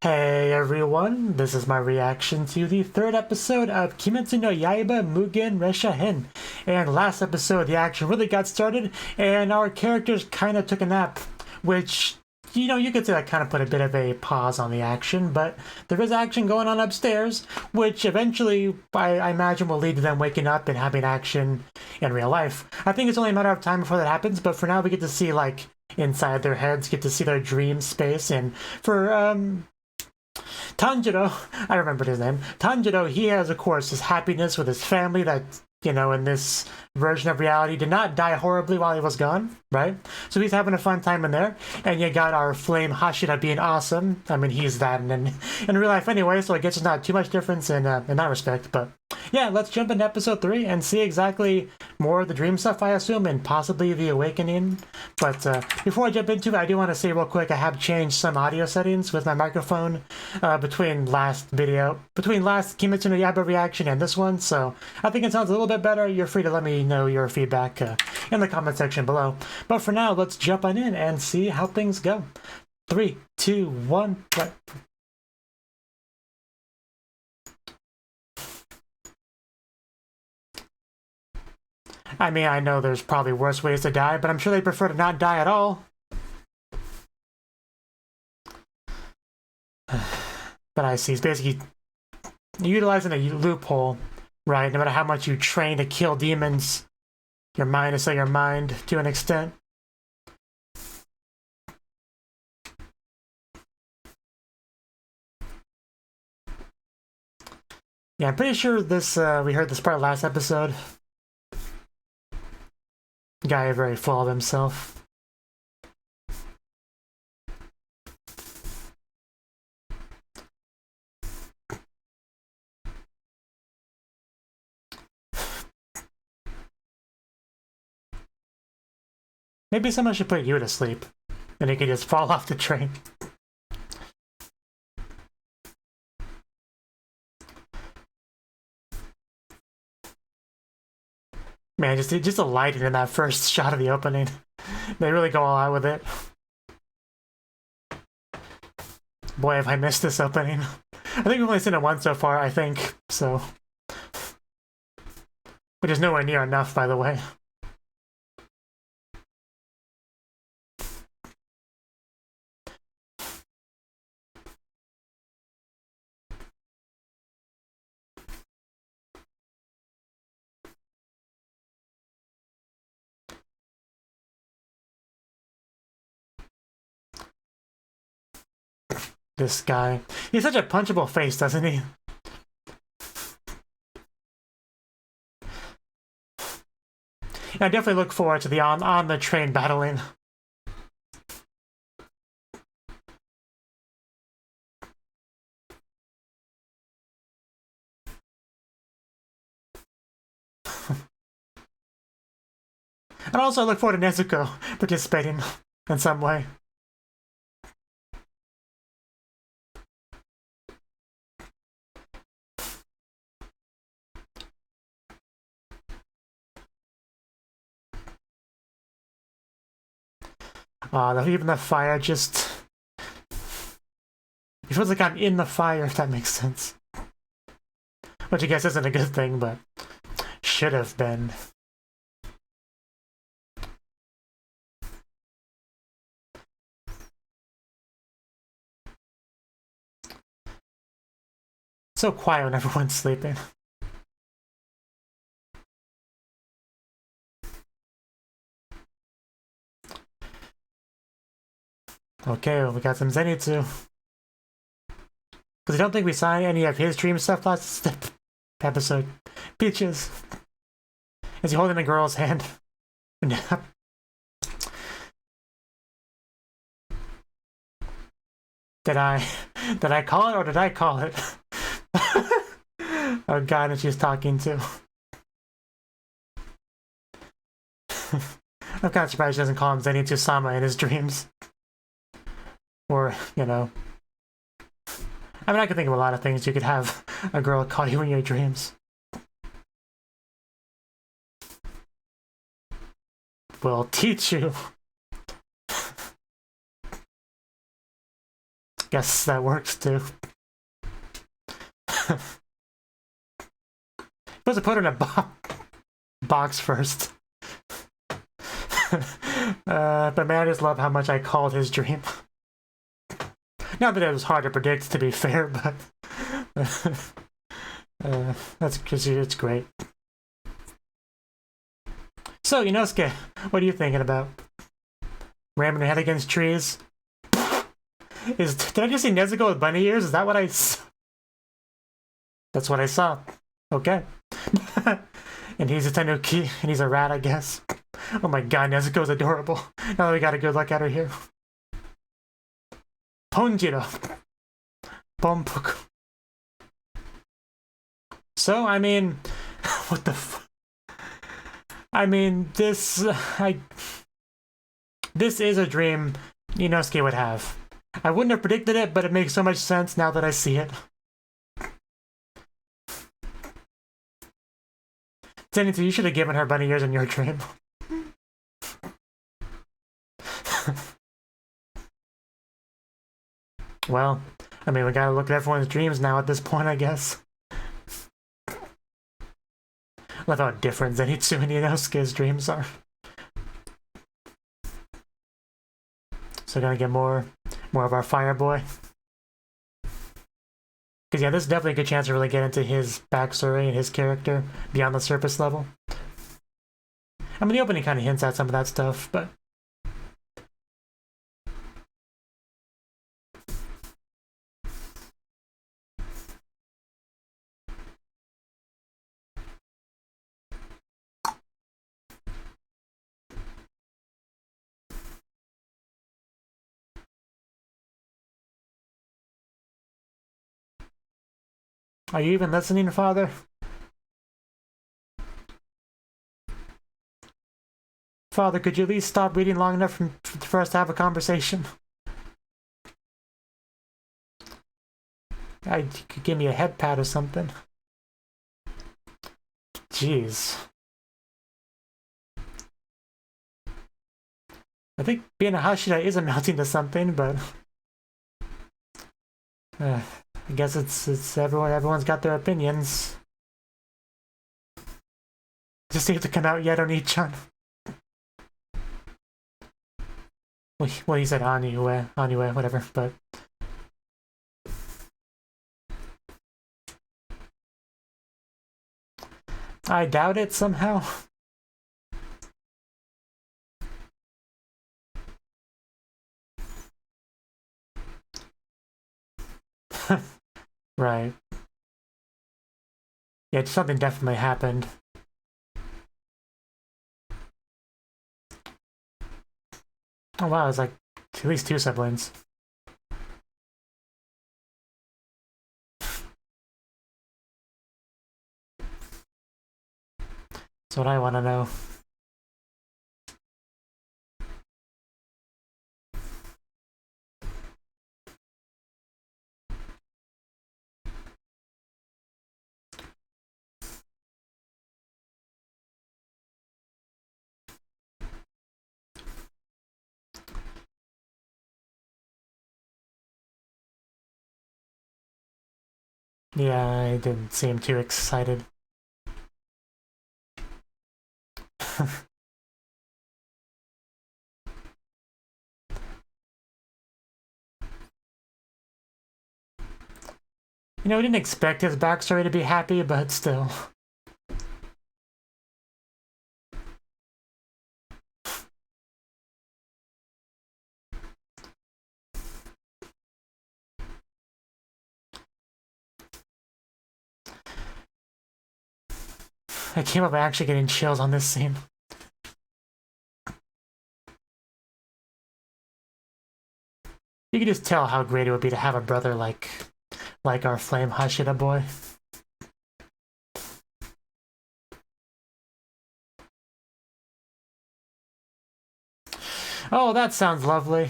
Hey everyone, this is my reaction to the third episode of Kimetsu no Yaiba Mugen Ressha-hen. And last episode, the action really got started, and our characters kind of took a nap, which, you could say that kind of put a bit of a pause on the action, but there is action going on upstairs, which eventually, I imagine, will lead to them waking up and having action in real life. I think it's only a matter of time before that happens, but for now we get to see, inside their heads, get to see their dream space, and for, Tanjiro, I remembered his name. Tanjiro, he has, of course, his happiness with his family that, in this version of reality did not die horribly while he was gone, right? So he's having a fun time in there. And you got our Flame Hashira being awesome. I mean, he's that in real life anyway, so I guess there's not too much difference in that respect. But yeah, let's jump into episode 3 and see exactly more of the dream stuff, I assume, and possibly the awakening. But before I jump into it, I do want to say real quick, I have changed some audio settings with my microphone between last Kimetsu no Yaiba reaction and this one, so I think it sounds a little bit better. You're free to let me know your feedback in the comment section below. But for now, let's jump on in and see how things go. 3, 2, 1, right. I mean, I know there's probably worse ways to die, but I'm sure they prefer to not die at all. But I see, it's basically utilizing a loophole, right? No matter how much you train to kill demons, your mind is still your mind to an extent. Yeah, I'm pretty sure this, we heard this part last episode. Guy very full of himself. Maybe someone should put you to sleep, and he could just fall off the train. Man, just a lighting in that first shot of the opening. They really go all out with it. Boy, have I missed this opening. I think we've only seen it once so far, I think, so. Which is nowhere near enough, by the way. This guy. He's such a punchable face, doesn't he? I definitely look forward to the on the train battling. And also I look forward to Nezuko participating in some way. Even the fire just... It feels like I'm in the fire, if that makes sense. Which I guess isn't a good thing, but should have been. So quiet when everyone's sleeping. Okay, well, we got some Zenitsu. Because I don't think we saw any of his dream stuff last episode. Peaches. Is he holding a girl's hand? Did I call it or did I call it? Oh god, and she's talking to. I'm kind of surprised she doesn't call him Zenitsu-sama in his dreams. Or, I mean, I could think of a lot of things you could have a girl call you in your dreams. We'll teach you. Guess that works too. Supposed to put it in a box first. But man, I just love how much I called his dream. Not that it was hard to predict, to be fair, but that's because it's great. So, Inosuke, what are you thinking about? Ramming your head against trees? Did I just see Nezuko with bunny ears? Is that what I saw? That's what I saw. Okay. And he's a Tanuki, and he's a rat, I guess. Oh my god, Nezuko's adorable. Now that we got a good look at her here. Ponjiro. Pompuku. So, I mean, what the f... I mean, this is a dream Inosuke would have. I wouldn't have predicted it, but it makes so much sense now that I see it. Zenitsu, you should have given her bunny ears in your dream. Well, I mean, we gotta look at everyone's dreams now at this point, I guess. Love how different Zenitsu and Inosuke's dreams are. So gonna get more of our fire boy. Because yeah, this is definitely a good chance to really get into his backstory and his character beyond the surface level. I mean, the opening kind of hints at some of that stuff, but... Are you even listening, Father? Father, could you at least stop reading long enough for us to have a conversation? You could give me a head pat or something. Jeez. I think being a Hashira is amounting to something, but... I guess it's everyone's got their opinions. Just need to come out yet on Ichan. Well, he said anyway, whatever, but... I doubt it somehow. Right. Yeah, something definitely happened. Oh wow, it's like at least 2 siblings. That's what I want to know. Yeah, I didn't seem too excited. We didn't expect his backstory to be happy, but still. I came up actually getting chills on this scene. You can just tell how great it would be to have a brother like our Flame Hashira boy. Oh, that sounds lovely.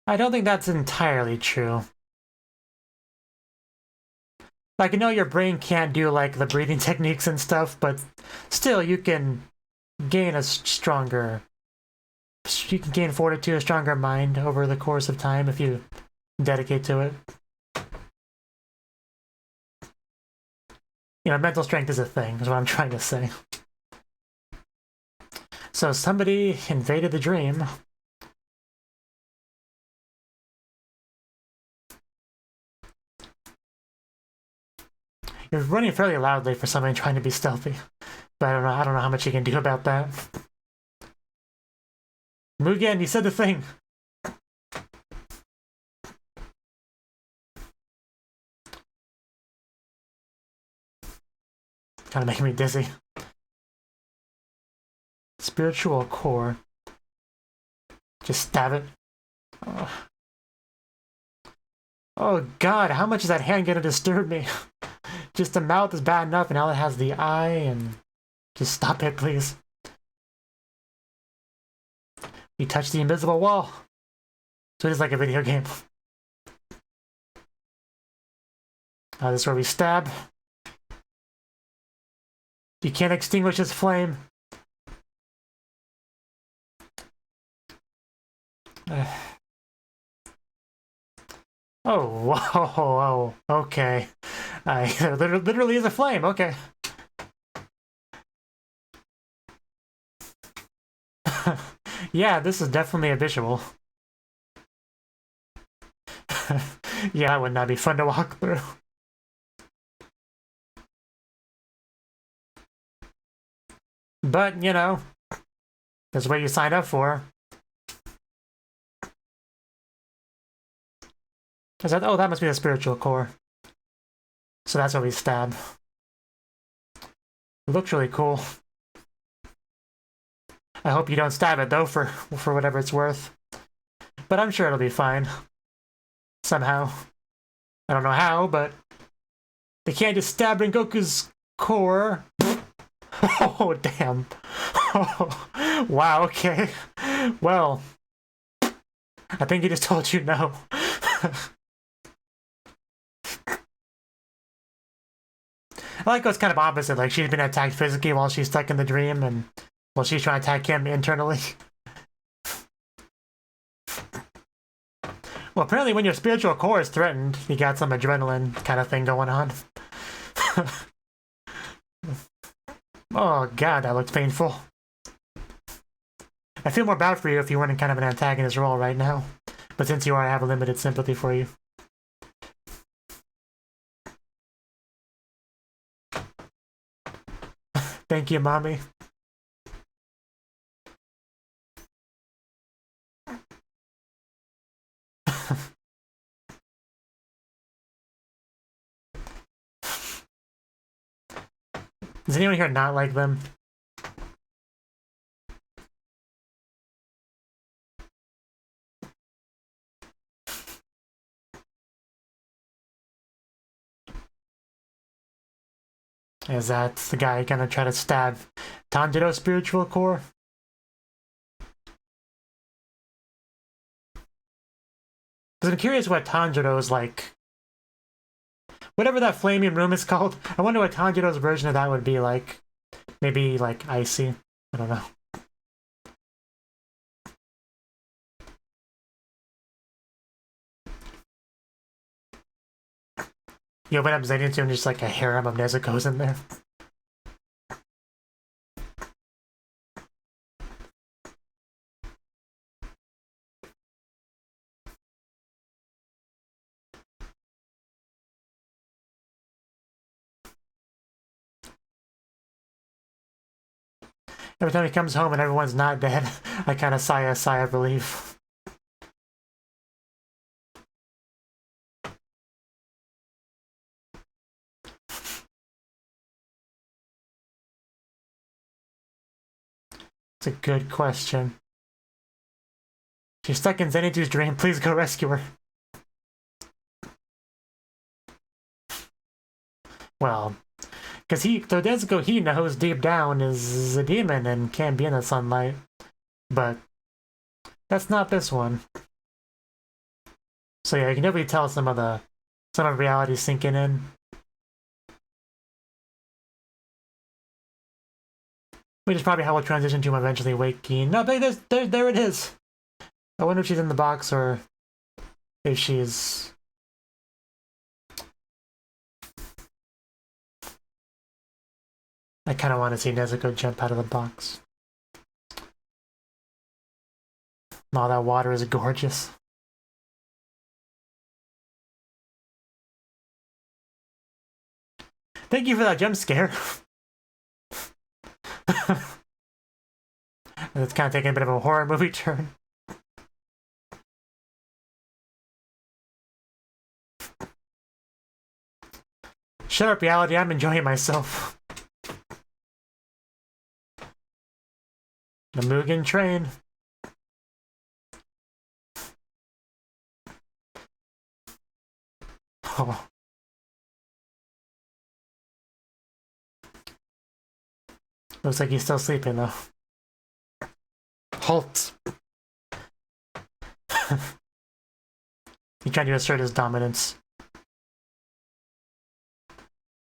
I don't think that's entirely true. Like, I know your brain can't do, like, the breathing techniques and stuff, but still, you can gain a stronger... You can gain fortitude, a stronger mind over the course of time if you dedicate to it. You know, mental strength is a thing, is what I'm trying to say. So somebody invaded the dream. You're running fairly loudly for somebody trying to be stealthy, but I don't know how much you can do about that. Mugen, you said the thing. Kind of making me dizzy. Spiritual core. Just stab it. Oh god, how much is that hand gonna disturb me? Just the mouth is bad enough, and now it has the eye, and... Just stop it, please. You touch the invisible wall. So it is like a video game. This is where we stab. You can't extinguish his flame. Oh, whoa, okay. There literally is a flame, okay. Yeah, this is definitely a visual. Yeah, that would not be fun to walk through. But, you know, that's what you signed up for. Oh, that must be the spiritual core. So that's what we stab. It looks really cool. I hope you don't stab it, though, for whatever it's worth. But I'm sure it'll be fine. Somehow. I don't know how, but... They can't just stab Rengoku's core. Oh, damn. Oh, wow, okay. Well... I think he just told you no. I like how it's kind of opposite, like she's been attacked physically while she's stuck in the dream, and while she's trying to attack him internally. Well, apparently when your spiritual core is threatened, you got some adrenaline kind of thing going on. Oh god, that looks painful. I feel more bad for you if you weren't in kind of an antagonist role right now. But since you are, I have a limited sympathy for you. Thank you, mommy. Does anyone here not like them? Is that the guy gonna try to stab Tanjiro's spiritual core? Because I'm curious what Tanjiro's like. Whatever that flaming room is called, I wonder what Tanjiro's version of that would be like. Maybe like icy. I don't know. You open up Zenitsu and just like a harem of Nezuko's in there. Every time he comes home and everyone's not dead, I kind of sigh a sigh of relief. It's a good question. She's stuck in Zenitsu's dream. Please go rescue her. Well, because the Nezuko he knows deep down is a demon and can't be in the sunlight. But that's not this one. So yeah, you can definitely tell some of reality sinking in. Which is probably how we'll transition to him eventually waking. No, there it is. I wonder if she's in the box or if she's... I kind of want to see Nezuko jump out of the box. Oh, that water is gorgeous. Thank you for that jump scare. It's kind of taking a bit of a horror movie turn. Shut up, reality. I'm enjoying myself. The Mugen train. Oh. Looks like he's still sleeping, though. Halt! He's trying to assert his dominance.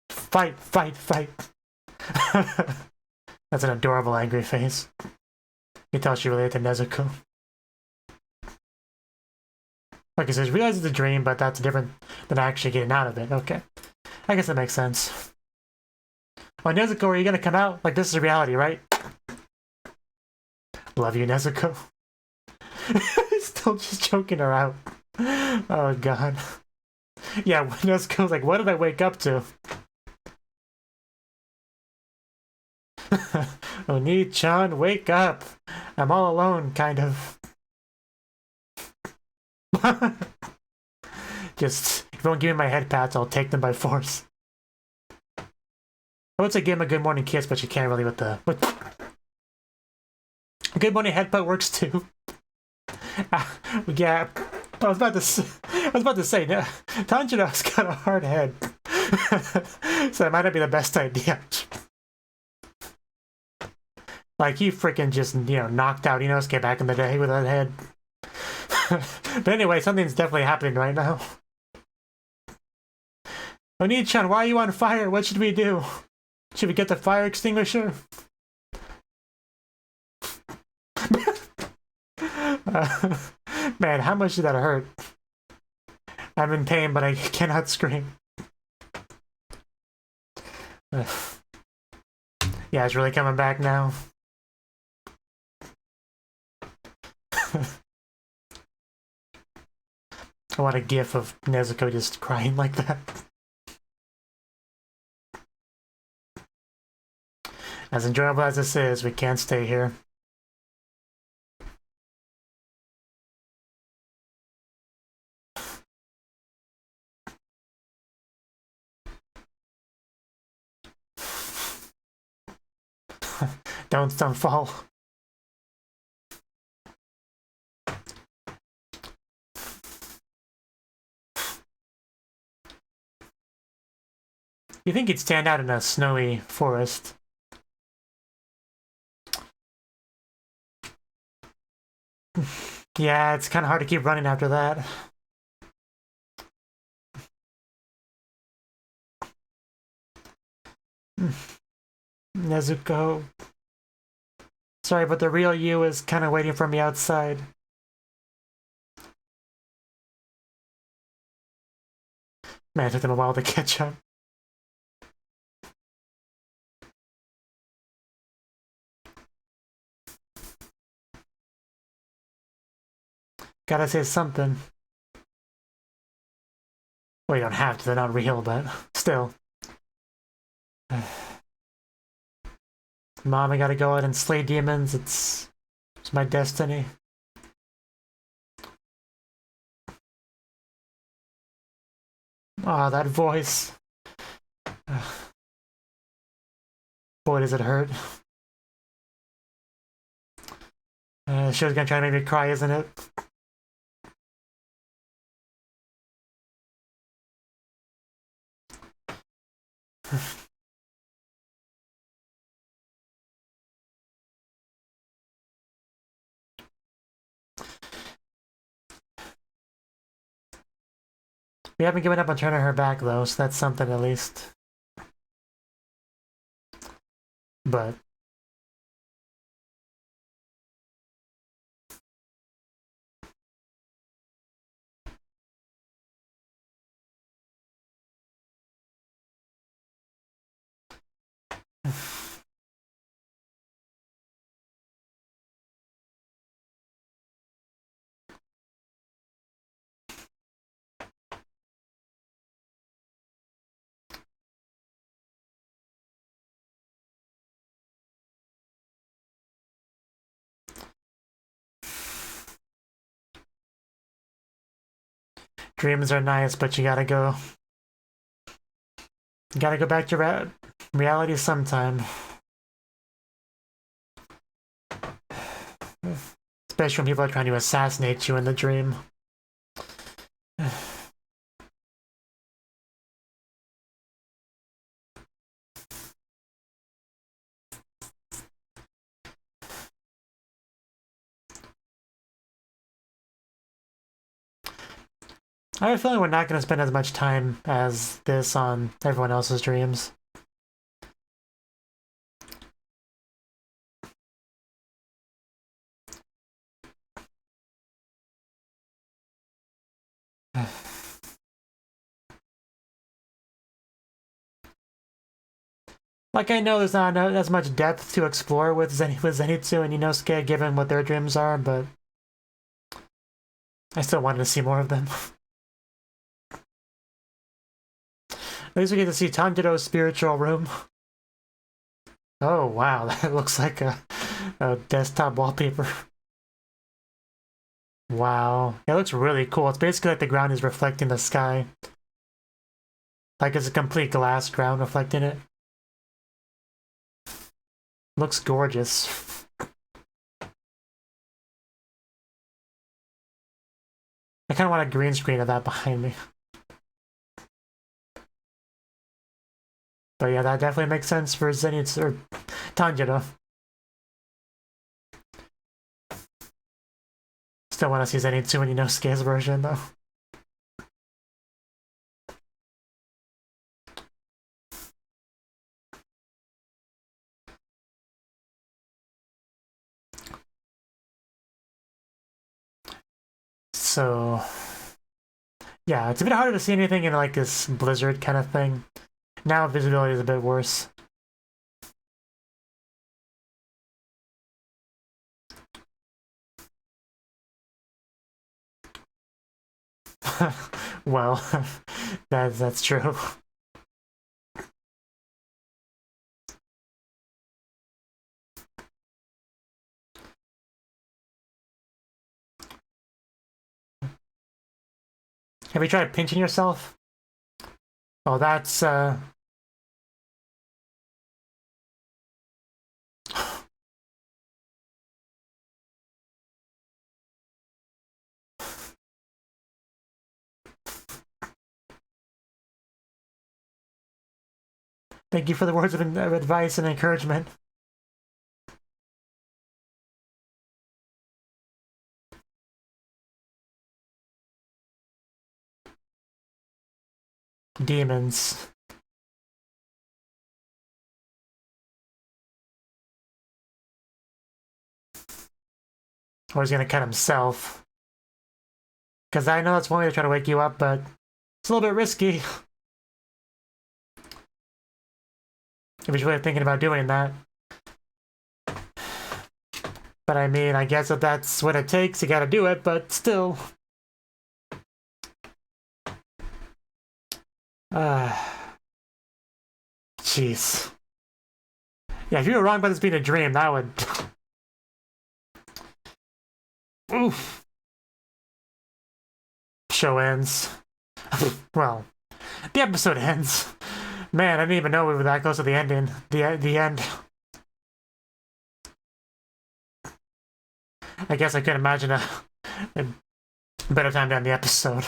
Fight, fight, fight! That's an adorable angry face. You can tell she related to Nezuko. Okay, so she realizes it's a dream, but that's different than actually getting out of it. Okay. I guess that makes sense. Oh, Nezuko, are you gonna come out? Like, this is reality, right? Love you, Nezuko. Still just choking her out. Oh, God. Yeah, Nezuko's like, what did I wake up to? Oni-chan, wake up! I'm all alone, kind of. Just, if you won't give me my head pats, I'll take them by force. I would say give him a good morning kiss, but you can't really with the... Good morning headbutt works too. Yeah, I was about to say, Tanjiro's got a hard head. So it might not be the best idea. Like, he freaking just, knocked out Inosuke back in the day with that head. But anyway, something's definitely happening right now. Oni-chan, why are you on fire? What should we do? Should we get the fire extinguisher? Man, how much did that hurt? I'm in pain, but I cannot scream. Yeah, it's really coming back now. I want a gif of Nezuko just crying like that. As enjoyable as this is, we can't stay here. Don't fall. You think he'd stand out in a snowy forest? Yeah, it's kind of hard to keep running after that. Nezuko. Sorry, but the real you is kind of waiting for me outside. Man, it took them a while to catch up. Gotta say something. Well, you don't have to, they're not real, but still. Mom, I gotta go out and slay demons. It's my destiny. Ah, that voice. Boy, does it hurt. The show's gonna try to make me cry, isn't it? We haven't given up on turning her back, though, so that's something, at least. But Dreams are nice, but you gotta go. You gotta go back to reality sometime. Especially when people are trying to assassinate you in the dream. I have a feeling we're not going to spend as much time as this on everyone else's dreams. Like, I know there's not as much depth to explore with Zenitsu and Inosuke, given what their dreams are, but I still wanted to see more of them. At least we get to see Tanjiro's spiritual room. Oh wow, that looks like a desktop wallpaper. Wow, it looks really cool. It's basically like the ground is reflecting the sky. Like it's a complete glass ground reflecting it. Looks gorgeous. I kind of want a green screen of that behind me. But yeah, that definitely makes sense for Zenitsu or Tanjiro. Still want to see Zenitsu and Inosuke's version though. So yeah, it's a bit harder to see anything in like this blizzard kind of thing. Now visibility is a bit worse. Well, that's true. Have you tried pinching yourself? Oh, that's Thank you for the words of advice and encouragement. Demons. Or he's gonna cut himself. Because I know that's one way to try to wake you up, but it's a little bit risky. If he's really thinking about doing that. But I mean, I guess if that's what it takes, you gotta do it, but still. Jeez. Yeah, if you were wrong about this being a dream, that would... Oof. Show ends. Well, the episode ends. Man, I didn't even know we were that close to the ending. The end. I guess I could imagine a better time to end the episode.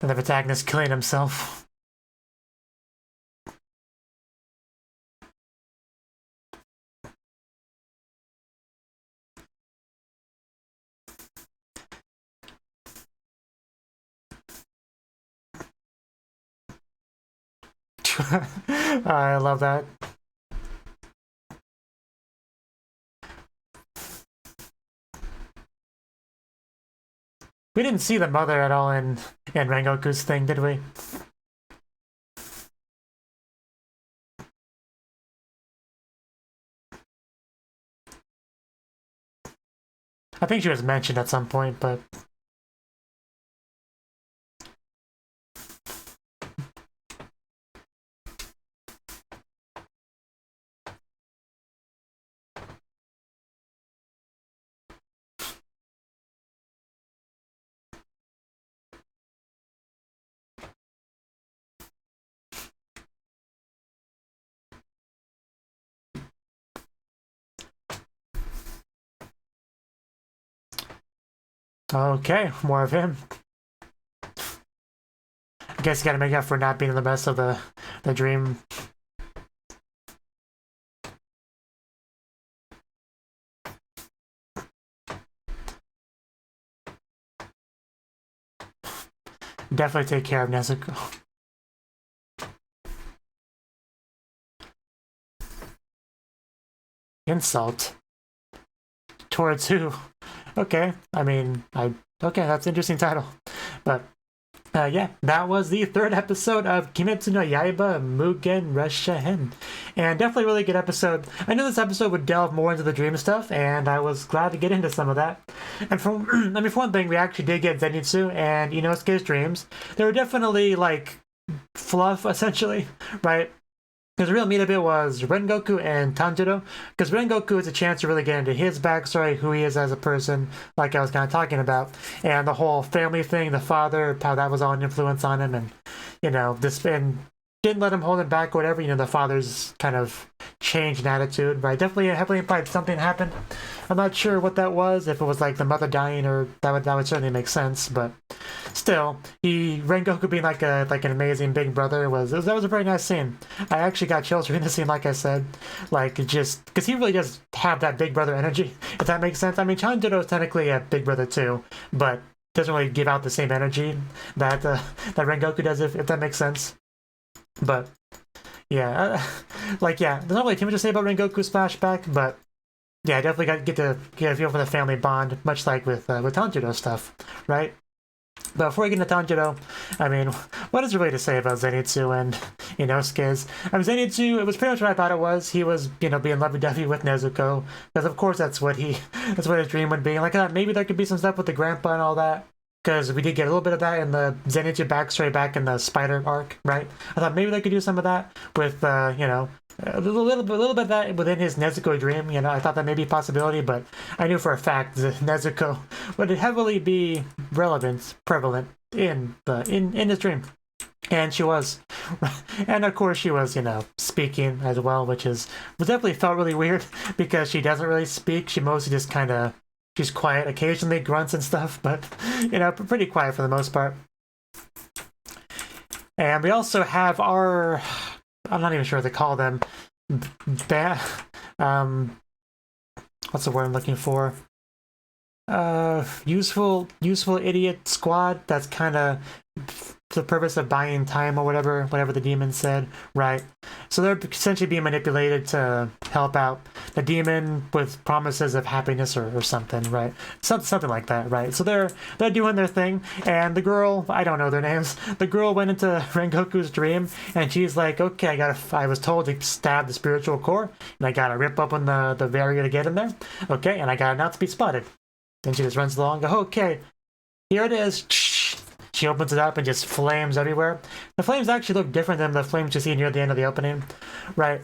And the protagonist killing himself. I love that. We didn't see the mother at all in Rengoku's thing, did we? I think she was mentioned at some point, but... Okay, more of him. I guess you gotta make up for not being in the rest of the dream. Definitely take care of Nezuko. Insult? Towards who? Okay, I mean, okay, that's an interesting title. But, yeah, that was the third episode of Kimetsu no Yaiba Mugen Ressha-hen. And definitely a really good episode. I knew this episode would delve more into the dream stuff, and I was glad to get into some of that. And for one thing, we actually did get Zenitsu and Inosuke's dreams. They were definitely, like, fluff, essentially, right? Because the real meat of it was Rengoku and Tanjiro. Because Rengoku is a chance to really get into his backstory, who he is as a person, like I was kind of talking about. And the whole family thing, the father, how that was all an influence on him. And, this, and didn't let him hold him back or whatever. The father's kind of change in attitude, right? Definitely heavily implied something happened. I'm not sure what that was, if it was like the mother dying, or that would certainly make sense, but still, Rengoku being like an amazing big brother that was a very nice scene. I actually got chills reading the scene, like I said, like just because he really does have that big brother energy, if that makes sense. I mean, Chanjiro is technically a big brother too, but doesn't really give out the same energy that Rengoku does, if that makes sense. But yeah, there's not really too much to say about Rengoku's flashback, but yeah, I definitely got to get a feel for the family bond, much like with Tanjiro stuff, right? But before we get into Tanjiro, I mean, what is there really to say about Zenitsu and Inosuke's? I mean, Zenitsu, it was pretty much what I thought it was. He was, being lovey-dovey with Nezuko, because of course that's what his dream would be. Like I thought maybe there could be some stuff with the grandpa and all that, because we did get a little bit of that in the Zenitsu backstory back in the Spider arc, right? I thought maybe they could do some of that with, a little bit of that within his Nezuko dream. I thought that may be a possibility, but I knew for a fact that Nezuko would heavily be prevalent in his dream. And she was. And of course she was, speaking as well, which definitely felt really weird, because she doesn't really speak. She mostly just kind of, she's quiet, occasionally grunts and stuff, but, pretty quiet for the most part. And we also have our, I'm not even sure what to call them, what's the word I'm looking for? Useful idiot squad. That's kind of for the purpose of buying time or whatever the demon said, right? So they're essentially being manipulated to help out the demon with promises of happiness or something, right? Something like that, right? So they're doing their thing, and the girl, I don't know their names, the girl went into Rengoku's dream, and she's like, okay, I was told to stab the spiritual core, and I gotta rip open the barrier to get in there, okay, and I gotta not to be spotted. Then she just runs along, okay, here it is. She opens it up and just flames everywhere. The flames actually look different than the flames you see near the end of the opening, right?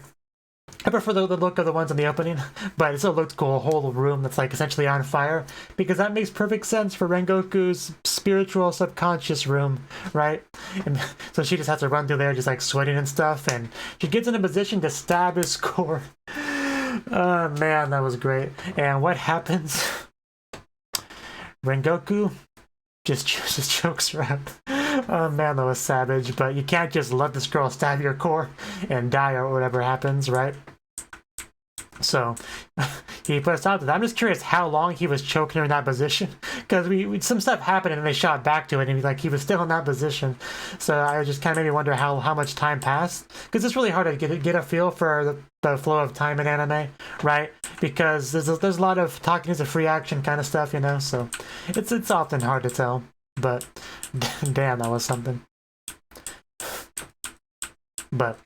I prefer the look of the ones in the opening, but it still looked cool, a whole room that's like essentially on fire, because that makes perfect sense for Rengoku's spiritual subconscious room, right? And so she just has to run through there just like sweating and stuff, and she gets in a position to stab his core. Oh man, that was great. And what happens? Rengoku just chokes her out. Oh man, that was savage, but you can't just let this girl stab your core and die or whatever happens, right? So he put a stop to that. I'm just curious how long he was choking her in that position, because some stuff happened and they shot back to it and he was still in that position. So I just kind of made me wonder how much time passed, because it's really hard to get a feel for the flow of time in anime, right? Because there's a lot of talking is a free action kind of stuff, so it's often hard to tell. But damn, that was something. But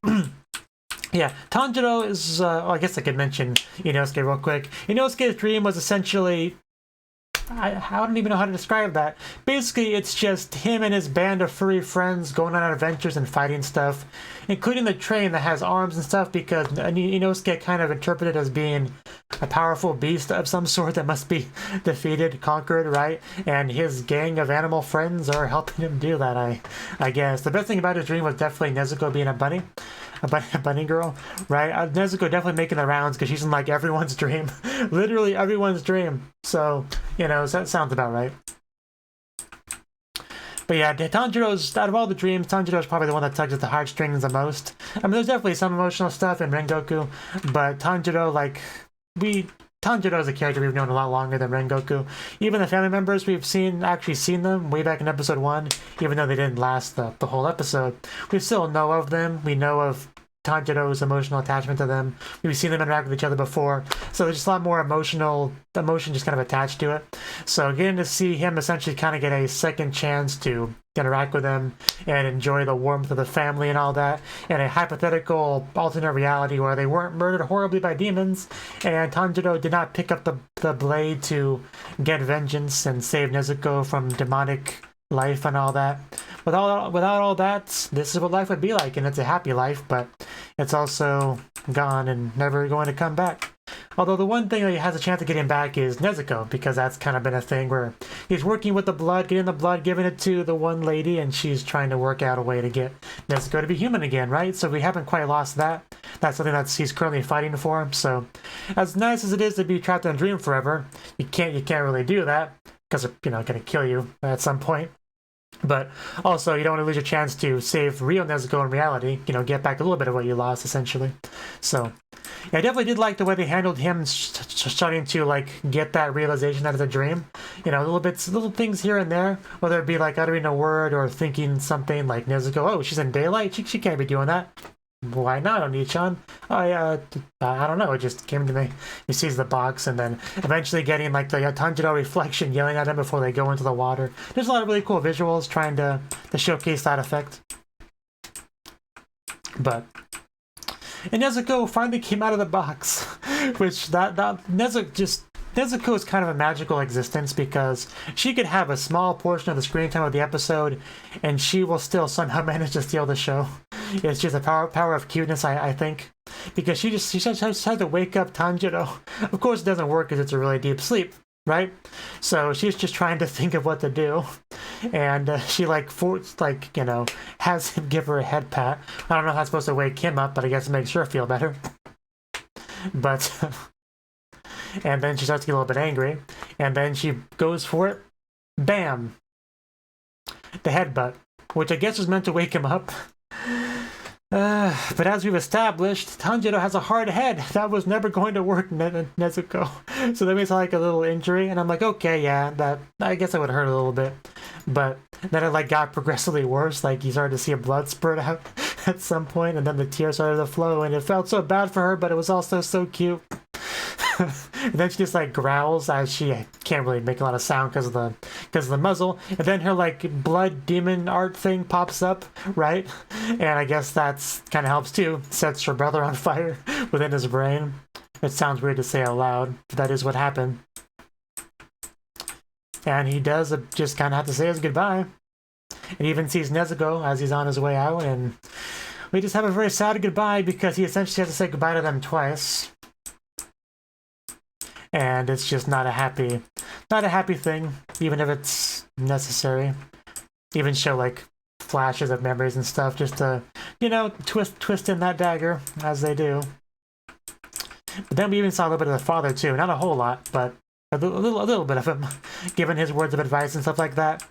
yeah, Tanjiro is, I guess I could mention Inosuke real quick. Inosuke's dream was essentially, I don't even know how to describe that. Basically, it's just him and his band of furry friends going on adventures and fighting stuff, including the train that has arms and stuff, because Inosuke kind of interpreted as being a powerful beast of some sort that must be defeated, conquered, right? And his gang of animal friends are helping him do that, I guess. The best thing about his dream was definitely Nezuko being a bunny girl, right? Nezuko definitely making the rounds, because she's in like everyone's dream. Literally everyone's dream. So, that sounds about right. But yeah, Tanjiro's, out of all the dreams, Tanjiro's probably the one that tugs at the heartstrings the most. I mean, there's definitely some emotional stuff in Rengoku, but Tanjiro, like, Tanjiro is a character we've known a lot longer than Rengoku. Even the family members, we've actually seen them way back in episode 1, even though they didn't last the whole episode. We still know of them. We know of Tanjiro's emotional attachment to them. We've seen them interact with each other before, so there's just a lot more emotion just kind of attached to it. So getting to see him essentially kind of get a second chance to interact with them and enjoy the warmth of the family and all that, in a hypothetical alternate reality where they weren't murdered horribly by demons, and Tanjiro did not pick up the blade to get vengeance and save Nezuko from demonic life and all that. Without all that, this is what life would be like, and it's a happy life, but it's also gone and never going to come back. Although the one thing that he has a chance of getting back is Nezuko, because that's kind of been a thing where he's working with the blood, getting the blood, giving it to the one lady, and she's trying to work out a way to get Nezuko to be human again, right? So we haven't quite lost that. That's something that he's currently fighting for. So as nice as it is to be trapped in a dream forever, you can't really do that, because it's going to kill you at some point. But also, you don't want to lose your chance to save real Nezuko in reality, get back a little bit of what you lost, essentially. So, yeah, I definitely did like the way they handled him starting to, like, get that realization that it's a dream. Little things here and there, whether it be, like, uttering a word or thinking something like Nezuko, oh, she's in daylight? She can't be doing that. Why not, Oni-chan? I don't know, it just came to me. He sees the box, and then eventually getting like the Tanjiro reflection yelling at him before they go into the water. There's a lot of really cool visuals trying to showcase that effect. But and Nezuko finally came out of the box, which Nezuko is kind of a magical existence, because she could have a small portion of the screen time of the episode and she will still somehow manage to steal the show. It's just a power of cuteness, I think, because she just had to wake up Tanjiro. Of course it doesn't work because it's a really deep sleep, right? So she's just trying to think of what to do, and she has him give her a head pat. I don't know how it's supposed to wake him up, but I guess it makes her feel better. But and then she starts to get a little bit angry, and then she goes for it. Bam! The headbutt, which I guess was meant to wake him up. But as we've established, Tanjiro has a hard head. That was never going to work, Nezuko. So that makes like a little injury, and I'm like, okay, yeah, that I guess it would hurt a little bit. But then it got progressively worse. Like, you started to see a blood spurt out at some point, and then the tears started to flow, and it felt so bad for her, but it was also so cute. And then she just growls, as she can't really make a lot of sound because of the muzzle, and then her blood demon art thing pops up, right? And I guess that's kind of helps too. Sets her brother on fire within his brain. It sounds weird to say out loud, but that is what happened. And he does just kind of have to say his goodbye. And even sees Nezuko as he's on his way out, and we just have a very sad goodbye, because he essentially has to say goodbye to them twice. And it's just not a happy thing, even if it's necessary. Even show flashes of memories and stuff, just to, twist in that dagger, as they do. But then we even saw a little bit of the father too, not a whole lot, but a little bit of him, giving his words of advice and stuff like that.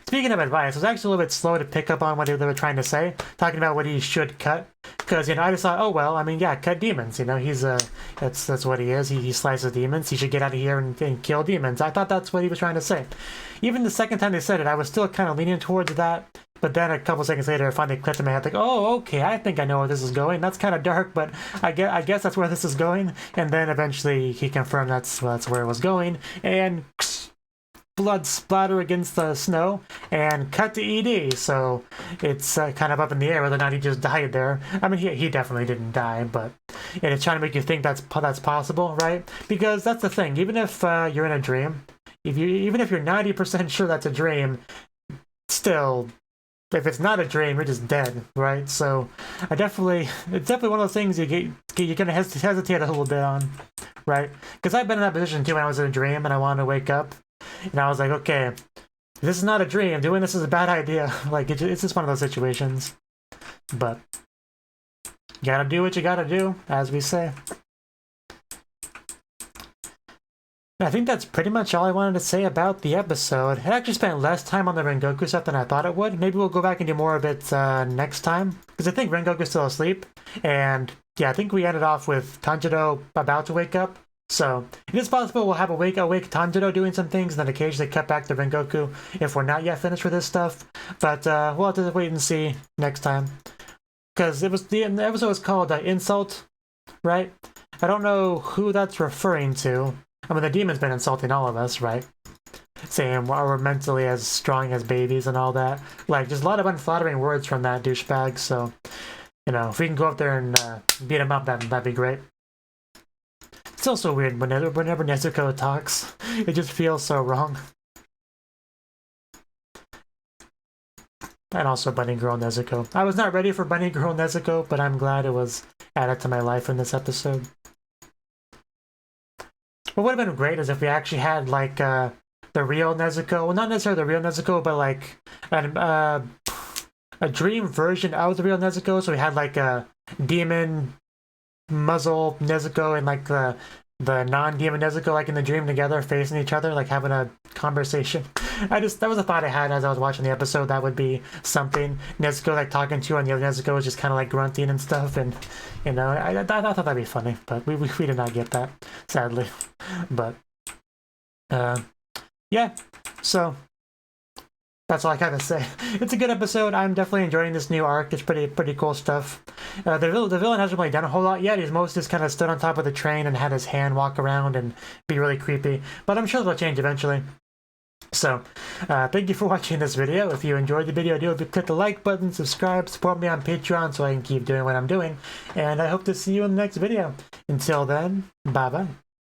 Speaking of advice, I was actually a little bit slow to pick up on what they were trying to say, talking about what he should cut. Because, I just thought, oh, well, I mean, yeah, cut demons. He's that's what he is. He slices demons. He should get out of here and kill demons. I thought that's what he was trying to say. Even the second time they said it, I was still kind of leaning towards that. But then a couple seconds later, I finally clicked in my head, oh, okay, I think I know where this is going. That's kind of dark, but I guess that's where this is going. And then eventually he confirmed that's where it was going. And blood splatter against the snow, and cut to ED. So it's kind of up in the air whether or not he just died there. I mean, he definitely didn't die, but it's trying to make you think that's possible, right? Because that's the thing. Even if you're in a dream, even if you're 90% sure that's a dream, still, if it's not a dream, you're just dead, right? So it's definitely one of those things you're gonna hesitate a little bit on, right? Because I've been in that position too when I was in a dream and I wanted to wake up. And I was like, okay, this is not a dream. Doing this is a bad idea. It's just one of those situations. But you gotta do what you gotta do, as we say. I think that's pretty much all I wanted to say about the episode. It actually spent less time on the Rengoku stuff than I thought it would. Maybe we'll go back and do more of it next time, because I think Rengoku's still asleep. And yeah, I think we ended off with Tanjiro about to wake up. So it is possible we'll have awake Tanjiro doing some things, and then occasionally cut back to Rengoku if we're not yet finished with this stuff. But we'll have to wait and see next time. Because the episode was called Insult, right? I don't know who that's referring to. I mean, the demon's been insulting all of us, right? Saying we're mentally as strong as babies and all that. Like, just a lot of unflattering words from that douchebag, so, you know, if we can go up there and beat him up, that'd be great. It's still so weird whenever Nezuko talks. It just feels so wrong. And also Bunny Girl Nezuko. I was not ready for Bunny Girl Nezuko, but I'm glad it was added to my life in this episode. What would have been great is if we actually had, like, the real Nezuko. Well, not necessarily the real Nezuko, but, like, a dream version of the real Nezuko. So we had, like, a demon muzzle Nezuko and, like, the non-demon Nezuko, like, in the dream together, facing each other, like, having a conversation. That was a thought I had as I was watching the episode. That would be something. Nezuko, like, talking to you, and the other Nezuko was just kind of, like, grunting and stuff, and, you know, I thought that'd be funny, but we did not get that, sadly. But, yeah, so that's all I gotta say. It's a good episode. I'm definitely enjoying this new arc. It's pretty cool stuff. The villain hasn't really done a whole lot yet. He's mostly just kind of stood on top of the train and had his hand walk around and be really creepy. But I'm sure it'll change eventually. So, thank you for watching this video. If you enjoyed the video, do click the like button, subscribe, support me on Patreon so I can keep doing what I'm doing. And I hope to see you in the next video. Until then, bye-bye.